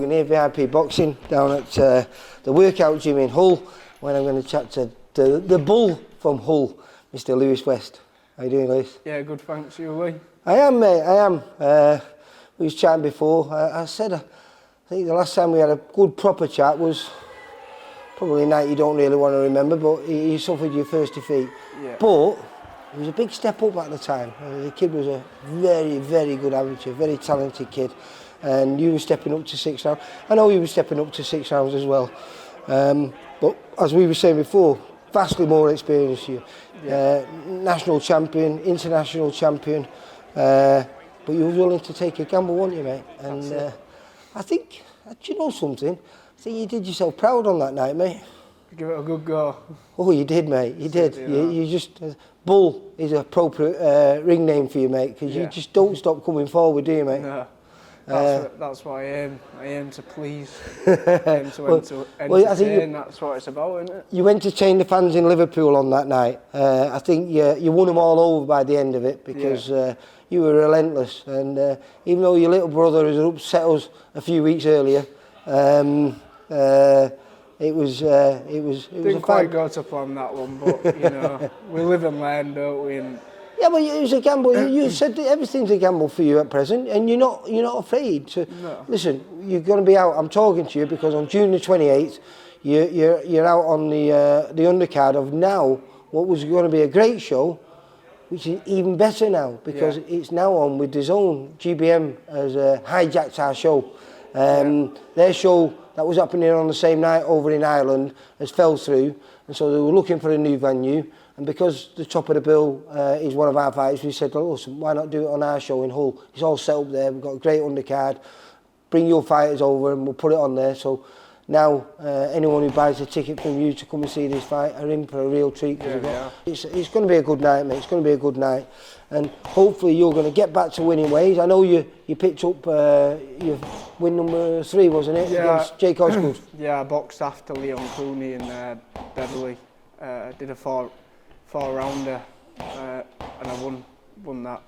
Logan here, VIP Boxing, down at the workout gym in Hull, when I'm going to chat to the bull from Hull, Mr. Lewis West. How you doing, Lewis? Yeah, good, thanks. You, Lee? I am, mate, I am. We was chatting before. I said, I think the last time we had a good proper chat was probably a night you don't really want to remember, but you suffered your first defeat. Yeah. But it was a big step up at the time. The kid was a very, very good amateur, very talented kid. And you were stepping up to 6 rounds. I know you were stepping up to 6 rounds as well. But as we were saying before, vastly more experience you. Yeah. National champion, international champion. But you were willing to take a gamble, weren't you, mate? And I think, do you know something? I think you did yourself proud on that night, mate. Give it a good go. Oh, you did, mate. You did. You just... Bull is an appropriate ring name for you, mate, because you just don't stop coming forward, do you, mate? No. That's what I aim. I aim to please. I aim to entertain. Well, I think that's what it's about, isn't it? You entertained the fans in Liverpool on that night. I think you won them all over by the end of it, because you were relentless. And even though your little brother has upset us a few weeks earlier, it was Didn't quite go to plan that one, but you know, we live and learn, don't we? And yeah, but it was a gamble. You said that everything's a gamble for you at present, and you're not afraid to. No. Listen, you're going to be out. I'm talking to you because on June the 28th, you're out on the undercard of now what was going to be a great show, which is even better now because it's now on with DAZN. GBM has hijacked our show. Their show that was happening on the same night over in Ireland has fell through, and so they were looking for a new venue. And because the top of the bill is one of our fighters, we said, well, listen, why not do it on our show in Hull? It's all set up there. We've got a great undercard. Bring your fighters over and we'll put it on there. So now anyone who buys a ticket from you to come and see this fight are in for a real treat. It's going to be a good night, mate. It's going to be a good night. And hopefully you're going to get back to winning ways. I know you picked up your win number 3, wasn't it? Yeah. Against Jake Osgood. Yeah, I boxed after Leon Cooney and Beverly. Did a four-rounder and I won that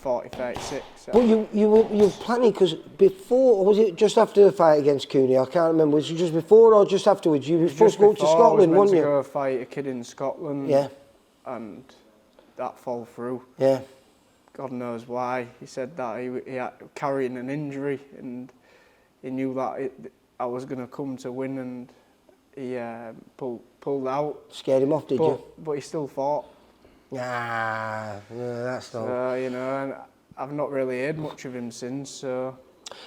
40-36. But you were planning, because before, or was it just after the fight against Cooney? I can't remember. Was it just before or just afterwards? You were supposed to go to Scotland, weren't you? I was meant to go fight a kid in Scotland. Yeah. And that fell through. Yeah. God knows why. He said that he had carrying an injury and he knew that I was going to come to win, and he pulled out. Scared him off, did you? But he still fought. Yeah, that's not... So, you know, and I've not really heard much of him since, so...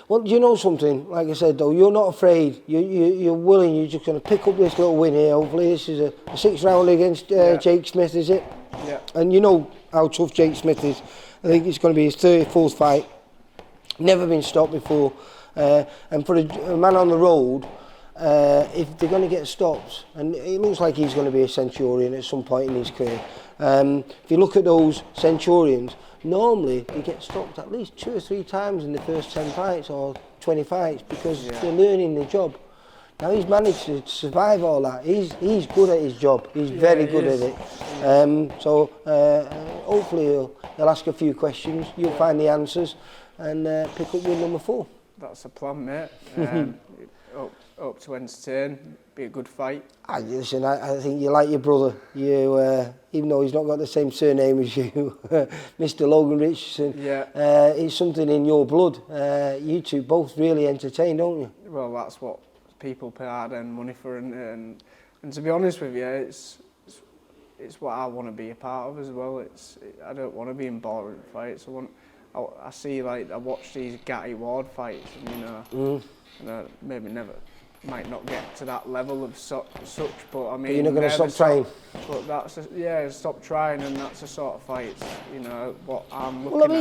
Well, do you know something? Like I said, though, you're not afraid. You're willing. You're just going to pick up this little win here. Hopefully, this is a 6th round against Jake Smith, is it? Yeah. And you know how tough Jake Smith is. I think it's going to be his 34th fight. Never been stopped before. And for a man on the road, if they're going to get stops, and it looks like he's going to be a Centurion at some point in his career. If you look at those Centurions, normally they get stopped at least 2 or 3 times in the first 10 fights or 20 fights because they're learning the job. Now he's managed to survive all that. He's good at his job. He's very good at it. So hopefully he'll ask a few questions. You'll find the answers and pick up win number 4. That's the plan, mate. Hope to entertain. Be a good fight. Listen, I think you like your brother. You, even though he's not got the same surname as you, Mr. Logan Richardson. Yeah. It's something in your blood. You two both really entertain, don't you? Well, that's what people pay hard-earned money for, and to be honest with you, it's what I want to be a part of as well. I don't want to be in boring fights. I see, like, I watch these Gatti Ward fights, and you know, maybe might not get to that level of such, but I mean, but you're not going to stop trying. But that's stop trying, and that's the sort of fights, you know, what I'm looking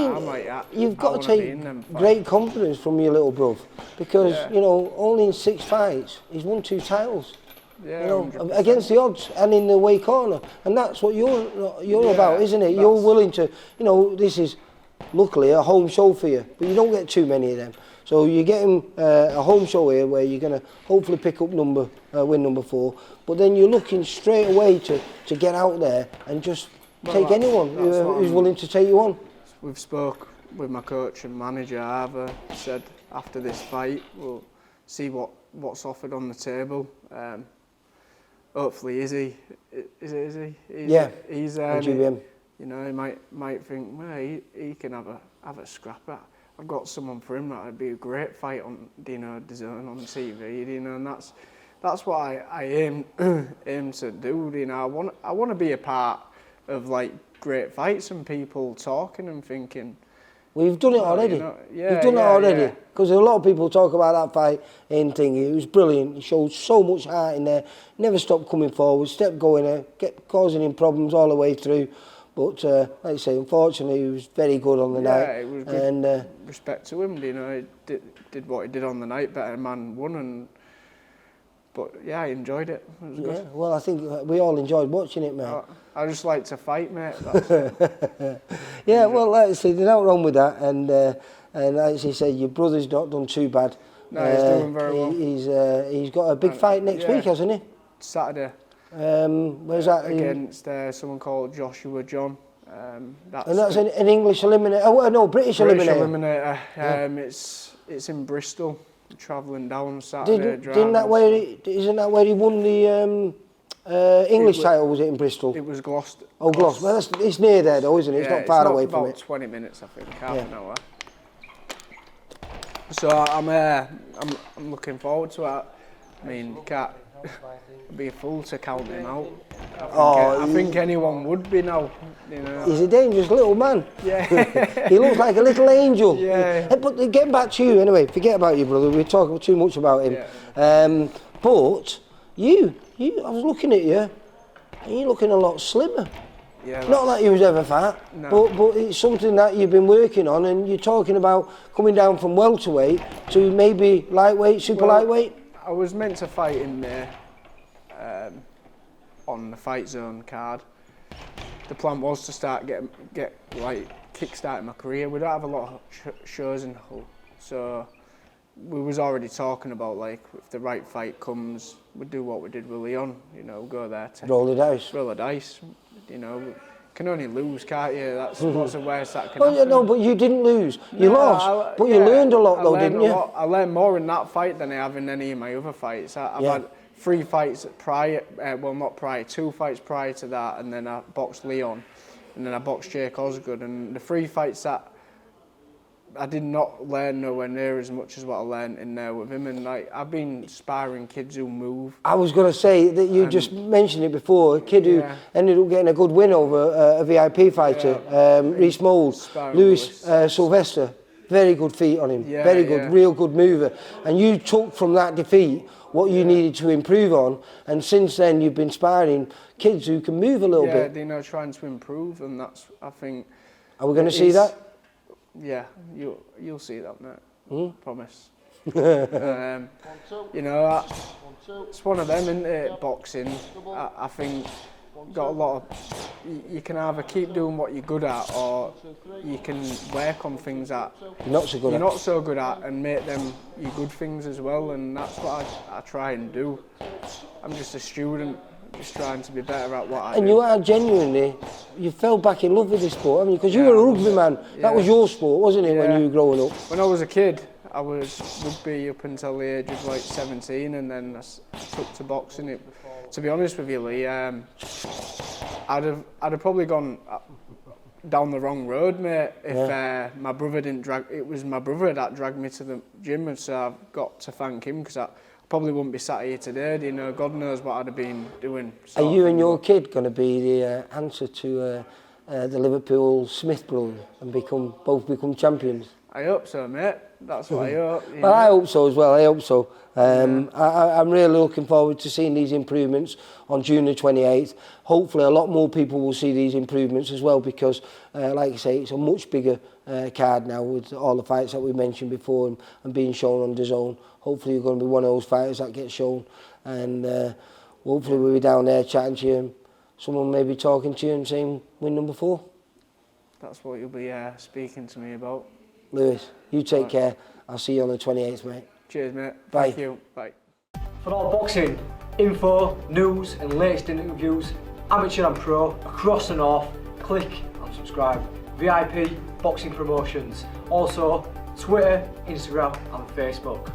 at. You've got to take great confidence from your little bruv, because you know, only in 6 fights he's won 2 titles. Yeah, you know, against the odds and in the weight corner, and that's what you're about, isn't it? You're willing to, you know, this is luckily a home show for you, but you don't get too many of them. So you're getting a home show here where you're going to hopefully pick up win number 4, but then you're looking straight away to get out there and just take anyone who's willing to take you on. We've spoke with my coach and manager, Ava, said after this fight, see what's offered on the table. Hopefully Izzy, is it Izzy? He's GBM. you know, he might think, well, he can have a scrap at. I've got someone for him that'd be a great fight on, you know, DAZN on TV, you know, and that's what I aim to do, you know. I want to be a part of like great fights and people talking and thinking. We've done it already. You know, You've done it already. Because a lot of people talk about that fight in thingy. It was brilliant. He showed so much heart in there. Never stopped coming forward, stepped going there, kept causing him problems all the way through. But like I say, unfortunately, he was very good on the night. Yeah, it was good. And respect to him. You know, he did what he did on the night. Better man won. But yeah, I enjoyed it. It was good. Well, I think we all enjoyed watching it, mate. I just like to fight, mate. That's it. Yeah, well, like I say, there's nothing wrong with that. And like I said, your brother's not done too bad. No, he's doing very well. He's got a big fight next week, hasn't he? Saturday. Where's that? Against someone called Joshua John. That's an English eliminator. Oh, no, British eliminator. It's in Bristol. Travelling down Saturday. Isn't that where he won the English title? Was it in Bristol? It was Gloucester. Oh, Gloucester. Well, it's near there though, isn't it? It's not far away from it. About 20 minutes, I think. Half an hour. So I'm looking forward to it. I mean, can't be a fool to count him out. I think anyone would be now. You know. He's a dangerous little man. Yeah. He looks like a little angel. Yeah. But getting back to you anyway, forget about your brother. We're talking too much about him. Yeah. But you, I was looking at you, and you're looking a lot slimmer. Yeah. Not that you was ever fat, no. but it's something that you've been working on, and you're talking about coming down from welterweight to maybe lightweight, super lightweight. I was meant to fight in May on the Fight Zone card. The plan was to start get kick-starting my career. We don't have a lot of shows in Hull, so we was already talking about like if the right fight comes, we'd do what we did with Leon. You know, go there, roll the dice. Roll the dice. You know, can only lose, can't you? That's what's the worst that can happen. Yeah, no, but you didn't lose. You lost, but you learned a lot, though, didn't you? I learned more in that fight than I have in any of my other fights. I've had 3 fights prior, not prior, 2 fights prior to that, and then I boxed Leon, and then I boxed Jake Osgood, and the 3 fights that I did not learn nowhere near as much as what I learned in there with him, and like I've been sparring kids who move. I was going to say that you just mentioned it before, a kid who ended up getting a good win over a VIP fighter, Reece Mould, Lewis Sylvester. Very good feet on him, very good, real good mover. And you took from that defeat what you needed to improve on, and since then you've been sparring kids who can move a little bit. Yeah, you know, trying to improve, and that's, I think... Are we going to see that? Yeah, you'll see that, mate. Promise. You know, it's one of them, isn't it? Boxing. I think got a lot of. You can either keep doing what you're good at, or you can work on things that you're not so good at, and make them your good things as well. And that's what I try and do. I'm just a student. Just trying to be better at what I do. And you are genuinely, you fell back in love with this sport, haven't you? Because you were a rugby man. That was your sport, wasn't it, when you were growing up? When I was a kid, I was rugby up until the age of like 17, and then I took to boxing. To be honest with you, Lee, I'd have probably gone down the wrong road, mate, if my brother didn't drag. It was my brother that dragged me to the gym, and so I've got to thank him, because I probably wouldn't be sat here today. You know, God knows what I'd have been doing. Are you and your kid going to be the answer to the Liverpool Smith brothers and both become champions? I hope so, mate. That's what I hope. Well, I hope so as well. I hope so. I'm really looking forward to seeing these improvements on June the 28th. Hopefully a lot more people will see these improvements as well, because like I say, it's a much bigger card now with all the fights that we mentioned before and being shown on DAZN. Hopefully you're going to be one of those fighters that gets shown, and hopefully we'll be down there chatting to you, and someone may be talking to you and saying win number 4. That's what you'll be speaking to me about. Lewis, you take care. I'll see you on the 28th, mate. Cheers, mate. Bye. Thank you. Bye. For all boxing info, news and latest interviews, amateur and pro, across the north, click and subscribe. VIP Boxing Promotions. Also, Twitter, Instagram and Facebook.